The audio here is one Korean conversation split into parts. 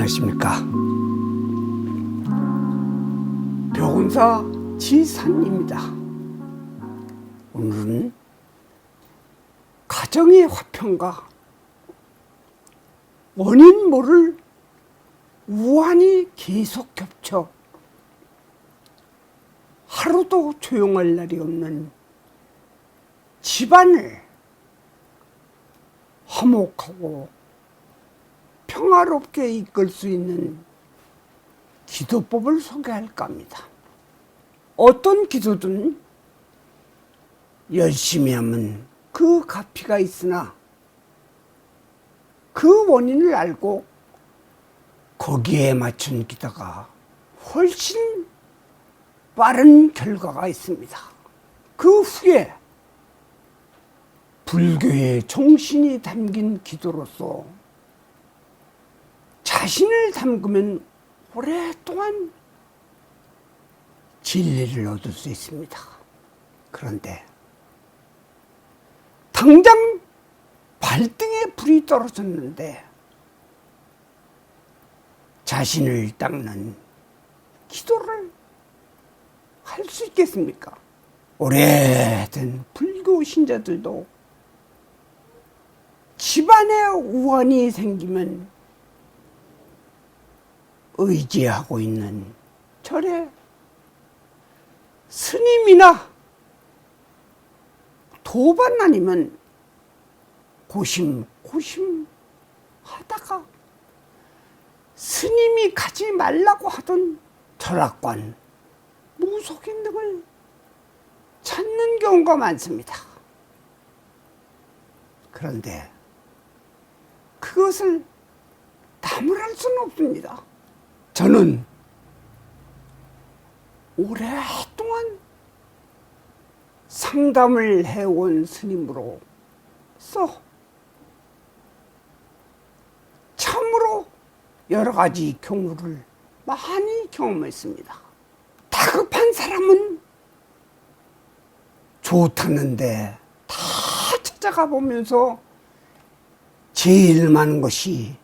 안녕하십니까. 병사 지산입니다. 오늘은 가정의 화평과 원인 모를 우환이 계속 겹쳐 하루도 조용할 날이 없는 집안을 화목하고 평화롭게 이끌 수 있는 기도법을 소개할까 합니다. 어떤 기도든 열심히 하면 그 가피가 있으나 그 원인을 알고 거기에 맞춘 기도가 훨씬 빠른 결과가 있습니다. 그 후에 불교의 정신이 담긴 기도로서 자신을 담그면 오랫동안 진리를 얻을 수 있습니다. 그런데 당장 발등에 불이 떨어졌는데 자신을 닦는 기도를 할 수 있겠습니까? 오래된 불교 신자들도 집안에 우환이 생기면 의지하고 있는 절에 스님이나 도반 아니면 고심 하다가 스님이 가지 말라고 하던 절악관, 무속인 등을 찾는 경우가 많습니다. 그런데 그것을 나무랄 수는 없습니다. 저는 오랫동안 상담을 해온 스님으로서 참으로 여러 가지 경우를 많이 경험했습니다. 다급한 사람은 좋다는데 다 찾아가 보면서 제일 많은 것이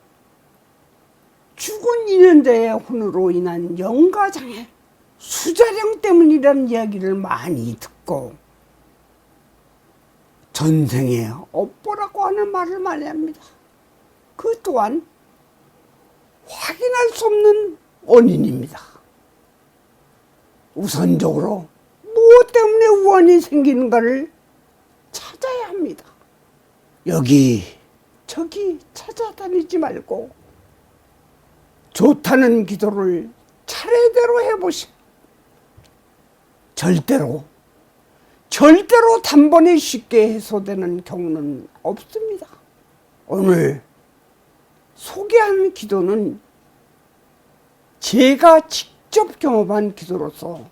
죽은 인연자의 혼으로 인한 영가장애, 수자령 때문이라는 이야기를 많이 듣고 전생에 업보라고 하는 말을 많이 합니다. 그 또한 확인할 수 없는 원인입니다. 우선적으로 무엇 때문에 우환이 생기는가를 찾아야 합니다. 여기 저기 찾아다니지 말고 좋다는 기도를 차례대로 해보시. 절대로 단번에 쉽게 해소되는 경우는 없습니다. 오늘 소개한 기도는 제가 직접 경험한 기도로서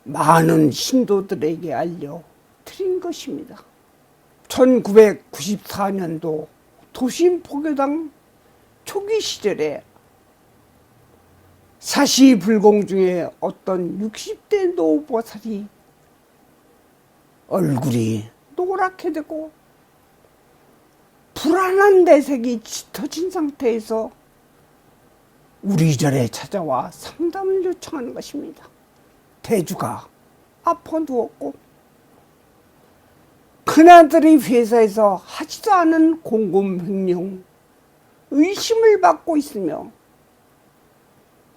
많은 신도들에게 알려드린 것입니다. 1994년도 도심포교당 초기 시절에 사시불공 중에 어떤 60대 노보살이 얼굴이 노랗게 되고 불안한 내색이 짙어진 상태에서 우리 절에 찾아와 상담을 요청하는 것입니다. 대주가 아파 누웠고 큰아들이 회사에서 하지도 않은 공공횡령 의심을 받고 있으며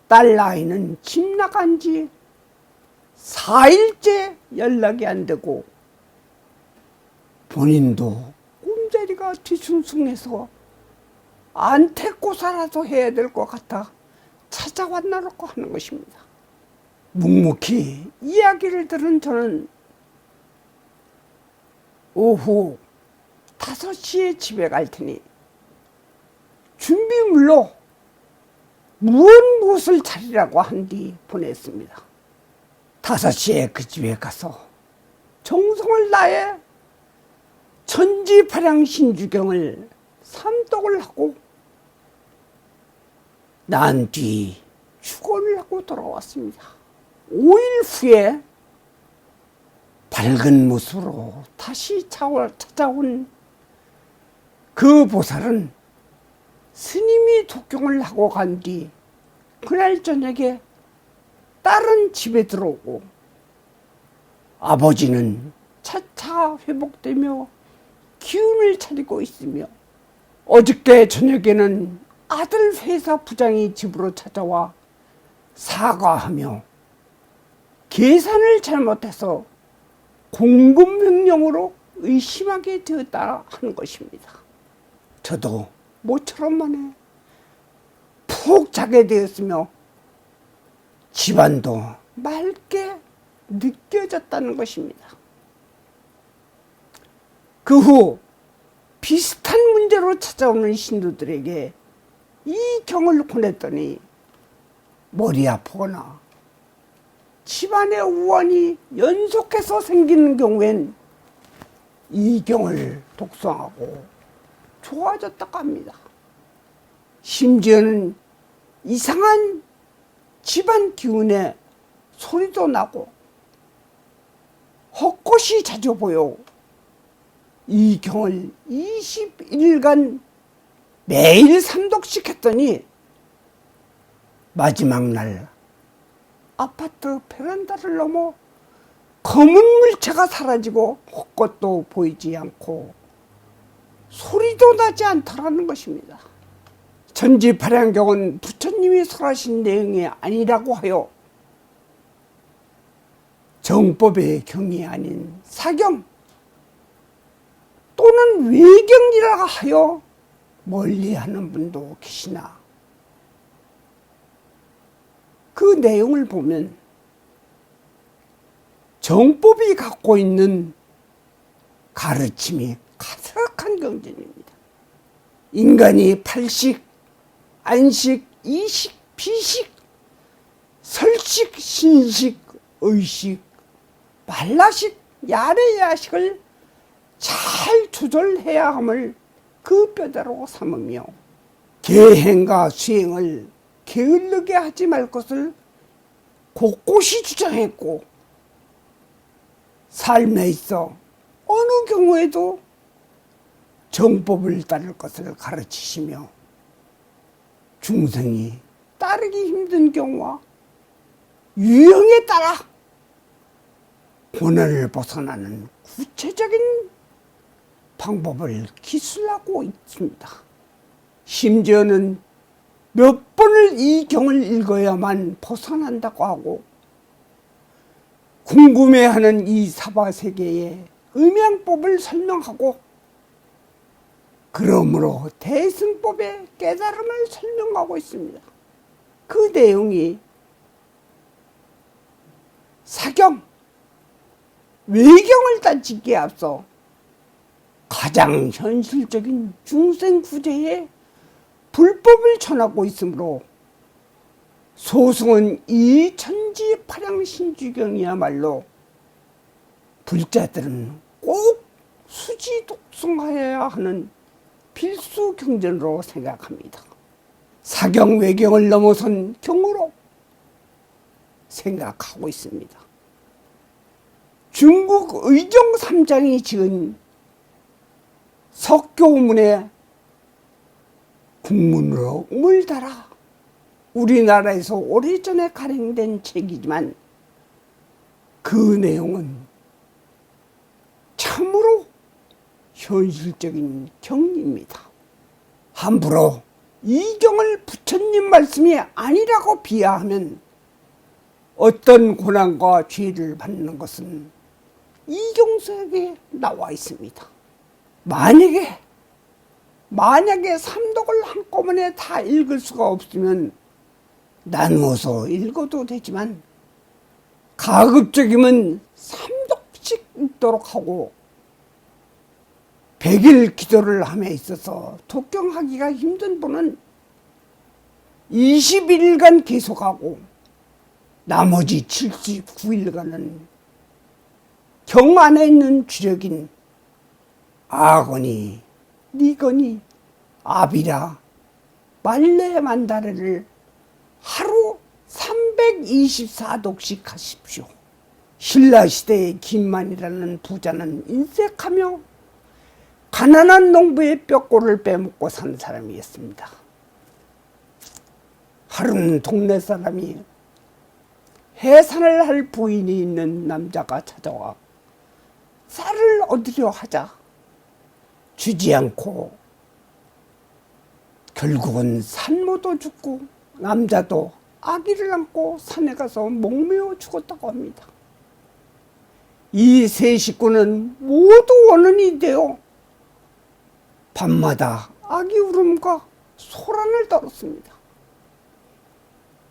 딸 아이는 집 나간 지 4일째 연락이 안 되고 본인도 꿈자리가 뒤숭숭해서 안태고사라도 해야 될 것 같아 찾아왔나라고 하는 것입니다. 묵묵히 이야기를 들은 저는 오후 5시에 집에 갈 테니 준비물로 무엇을 차리라고 한 뒤 보냈습니다. 5시에 그 집에 가서 정성을 다해 천지파량신주경을 삼독을 하고 난 뒤 축원을 하고 돌아왔습니다. 5일 후에 밝은 모습으로 다시 찾아온 그 보살은 스님이 독경을 하고 간 뒤 그날 저녁에 딸은 집에 들어오고 아버지는 차차 회복되며 기운을 차리고 있으며 어저께 저녁에는 아들 회사 부장이 집으로 찾아와 사과하며 계산을 잘못해서 공금 횡령으로 의심하게 되었다 하는 것입니다. 저도 모처럼 만에 푹 자게 되었으며 집안도 맑게 느껴졌다는 것입니다. 그 후 비슷한 문제로 찾아오는 신도들에게 이 경을 권했더니 머리 아프거나 집안의 우환이 연속해서 생기는 경우엔 이 경을 독송하고 좋아졌다고 합니다. 심지어는 이상한 집안 기운에 소리도 나고 헛것이 자주 보여 이 경을 21일간 매일 3독씩 했더니 마지막 날 아파트 베란다를 넘어 검은 물체가 사라지고 헛것도 보이지 않고 소리도 나지 않더라는 것입니다. 전지발양경은 부처님이 설하신 내용이 아니라고 하여 정법의 경이 아닌 사경 또는 외경이라 하여 멀리하는 분도 계시나 그 내용을 보면 정법이 갖고 있는 가르침이 가득한 경전입니다. 인간이 팔식, 안식, 이식, 비식, 설식, 신식, 의식, 말라식, 야래야식을 잘 조절해야 함을 그 뼈대로 삼으며 계행과 수행을 게을르게 하지 말 것을 곳곳이 주장했고 삶에 있어 어느 경우에도 정법을 따를 것을 가르치시며 중생이 따르기 힘든 경우와 유형에 따라 고난을 벗어나는 구체적인 방법을 기술하고 있습니다. 심지어는 몇 번을 이 경을 읽어야만 벗어난다고 하고 궁금해하는 이 사바세계의 음양법을 설명하고 그러므로 대승법의 깨달음을 설명하고 있습니다. 그 내용이 사경, 외경을 따지기에 앞서 가장 현실적인 중생 구제에 불법을 전하고 있으므로 소승은 이 천지파량신주경이야말로 불자들은 꼭 수지 독송하여야 하는 필수 경전으로 생각합니다. 사경 외경을 넘어선 경으로 생각하고 있습니다. 중국 의종 3장이 지은 석교문에 국문으로 음을 달아 우리나라에서 오래전에 발행된 책이지만 그 내용은 참으로 현실적인 경입니다. 함부로 이 경을 부처님 말씀이 아니라고 비하하면 어떤 고난과 죄를 받는 것은 이 경서에 나와 있습니다. 만약에 삼독을 한꺼번에 다 읽을 수가 없으면 나누어서 읽어도 되지만 가급적이면 3독씩 읽도록 하고 100일 기도를 함에 있어서 독경하기가 힘든 분은 21일간 계속하고 나머지 79일간은 경 안에 있는 주력인 아거니, 니거니, 아비라, 말레 만다레를 하루 324독씩 하십시오. 신라시대의 김만이라는 부자는 인색하며 가난한 농부의 뼈골을 빼먹고 산 사람이었습니다. 하루는 동네 사람이 해산을 할 부인이 있는 남자가 찾아와 쌀을 얻으려 하자 주지 않고 결국은 산모도 죽고 남자도 아기를 안고 산에 가서 목매어 죽었다고 합니다. 이 세 식구는 모두 원혼이 되어 밤마다 아기 울음과 소란을 떨었습니다.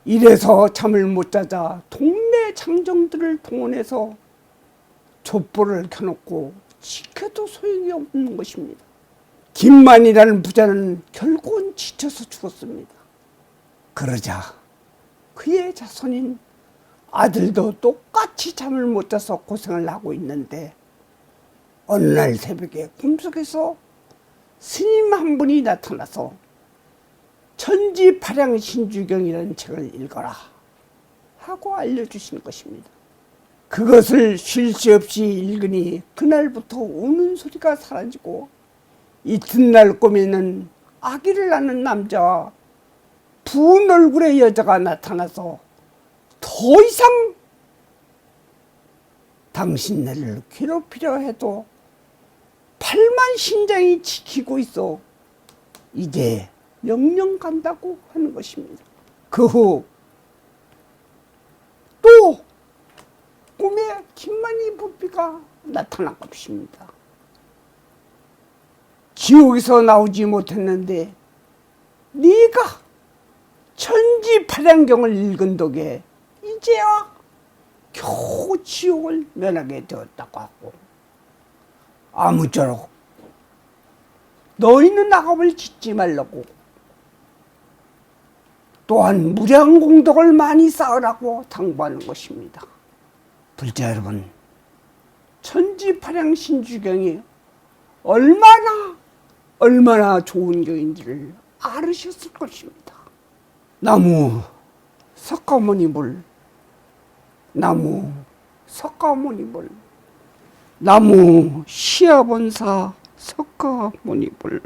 이래서 잠을 못 자자 동네 장정들을 동원해서 촛불을 켜놓고 지켜도 소용이 없는 것입니다. 김만이라는 부자는 결국은 지쳐서 죽었습니다. 그러자 그의 자손인 아들도 똑같이 잠을 못 자서 고생을 하고 있는데 어느 날 새벽에 꿈속에서 스님 한 분이 나타나서 천지파량신주경이라는 책을 읽어라 하고 알려주신 것입니다. 그것을 쉴 새 없이 읽으니 그날부터 우는 소리가 사라지고 이튿날 꿈에는 아기를 낳는 남자와 부은 얼굴의 여자가 나타나서 더 이상 당신네를 괴롭히려 해도 8만 신장이 지키고 있어 이제 영영 간다고 하는 것입니다. 그 후 또 꿈에 김만희 부비가 나타난 것입니다. 지옥에서 나오지 못했는데 네가 천지파량경을 읽은 덕에 이제야 겨우 지옥을 면하게 되었다고 하고 아무쪼록 너희는 악업을 짓지 말라고 또한 무량 공덕을 많이 쌓으라고 당부하는 것입니다. 불자 여러분, 천지파량신주경이 얼마나 좋은 경인지를 알으셨을 것입니다. 나무 석가모니불, 나무 석가모니불, 나무 시아본사 석가모니불.